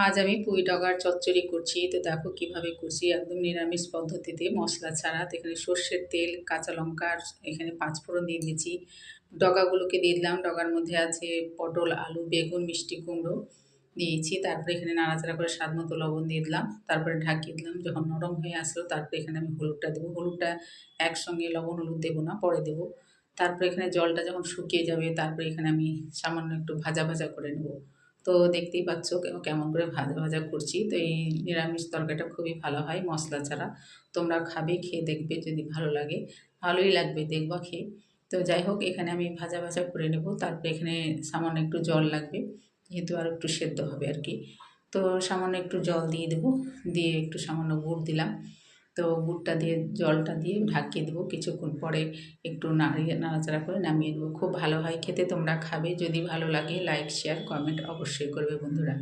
আজ আমি পুঁই ডগার চচ্চড়ি করছি। তো দেখো কিভাবে করছি, একদম নিরামিষ পদ্ধতিতে, মশলা ছাড়া। তো এখানে সর্ষের তেল, কাঁচা লঙ্কা আর এখানে পাঁচফোড়ন দিয়ে দিয়েছি। ডগাগুলোকে দিয়ে দিলাম। ডগার মধ্যে আছে পটল, আলু, বেগুন, মিষ্টি কুমড়ো দিয়েছি। তারপরে এখানে নাড়াচাড়া করে স্বাদ মতো লবণ দিয়ে দিলাম। তারপরে ঢাকিয়ে দিলাম। যখন নরম হয়ে আসলো তারপরে এখানে আমি হলুদটা দেবো। হলুদটা একসঙ্গে লবণ হলুদ দেবো না, পরে দেবো। তারপরে এখানে জলটা যখন শুকিয়ে যাবে তারপরে এখানে আমি সামান্য একটু ভাজা ভাজা করে নেবো। তো দেখতেই পাচ্ছ কেমন করে ভাজা ভাজা করছি। তো এই নিরামিষ তরকারিটা খুবই ভালো হয় মশলা ছাড়া। তোমরা খাবে, খেয়ে দেখবে, যদি ভালো লাগে। ভালোই লাগবে, দেখবা খেয়ে। তো যাই হোক, এখানে আমি ভাজা ভাজা করে নেব। তারপরে এখানে সামান্য একটু জল লাগবে, যেহেতু আর একটু সেদ্ধ হবে আর কি। তো সামান্য একটু জল দিয়ে দেবো, দিয়ে একটু সামান্য গুড় দিলাম। তো গুড়টা দিয়ে জলটা দিয়ে ঢাকিয়ে দেবো। কিছুক্ষণ পরে একটু নাড়াচাড়া করে নামিয়ে দেবো। খুব ভালো হয় খেতে, তোমরা খাবে। যদি ভালো লাগে লাইক শেয়ার কমেন্ট অবশ্যই করবে বন্ধুরা।